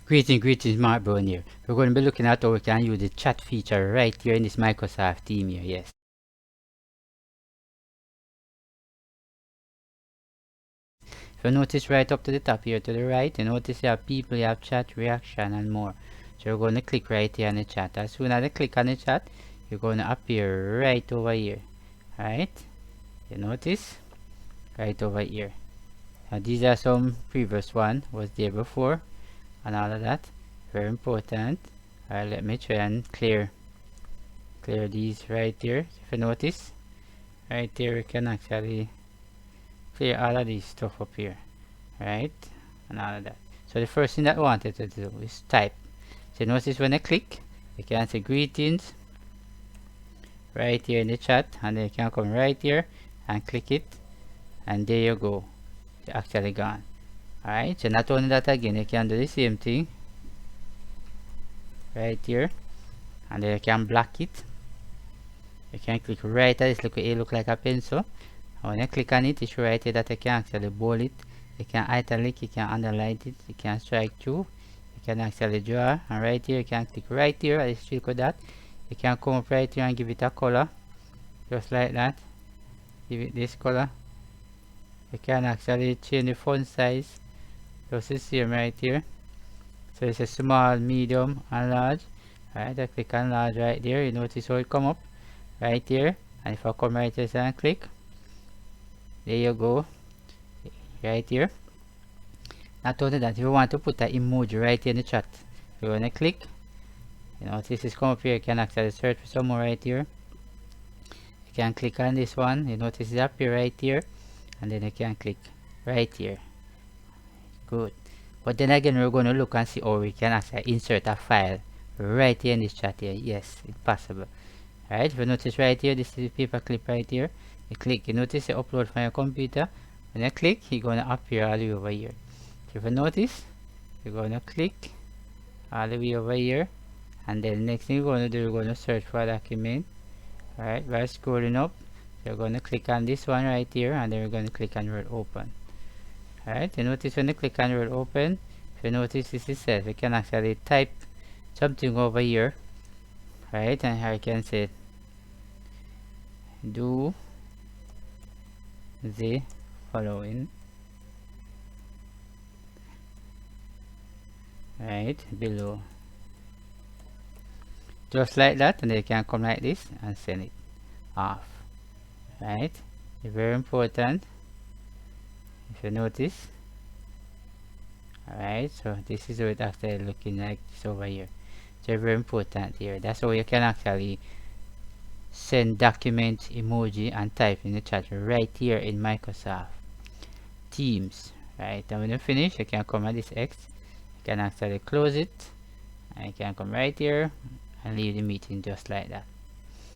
Greetings, Mark Brown here. We're going to be looking at how we can use the chat feature right here in this Microsoft team here, yes. If you notice right up to the top here to the right, you notice you have people, you have chat, reaction and more. So we're going to click right here on the chat. As soon as I click on the chat, you're going to appear right over here. Right? You notice? Right over here. Now these are some previous one was there before and all of that. Very important. Alright, let me try and clear these right here. If you notice, right there we can actually clear all of these stuff up here, right, and all of that. So the first thing that I wanted to do is type. So notice when I click, you can say greetings right here in the chat, and then you can come right here and click it, and there you go, it's actually gone. Alright, so not only that, again you can do the same thing right here, and then you can block it. You can click right at this, it look like a pencil. And when you click on it, it's right here that you can actually bold it, you can italic, you can underline it, you can strike through, you can actually draw, and right here you can click right here at the streak of that. You can come up right here and give it a color, just like that. Give it this color. You can actually change the font size, just the same right here. So it's a small, medium, and large. Right, I click on large right there. You notice how it come up right here, and if I come right here and click, there you go, right here. Not only that, if you want to put an emoji right here in the chat, you're going to click, you know, this is come up here, you can actually search for some more right here. You can click on this one, you notice it up here right here, and then you can click right here. Good. But then again, we're going to look and see how we can actually insert a file right here in this chat here. Yes, it's possible. Alright, if you notice right here, this is the paper clip right here. You click, you notice you upload from your computer. When you click, you're going to appear all the way over here. So if you notice, you're going to click all the way over here, and then the next thing you're going to do, you're going to search for a document. Alright, by scrolling up, you're going to click on this one right here, and then we're going to click on Word Open. Alright, you notice when you click on Word Open, if you notice this itself, you can actually type something over here. Right, and here I can say do the following, right below, just like that, and they can come like this and send it off. Right, it's very important if you notice. Alright, so this is what it's actually looking like this over here. So very important here. That's how you can actually send document, emoji, and type in the chat right here in Microsoft Teams. Right, and when you finish, you can come at this X, you can actually close it, and you can come right here and leave the meeting just like that.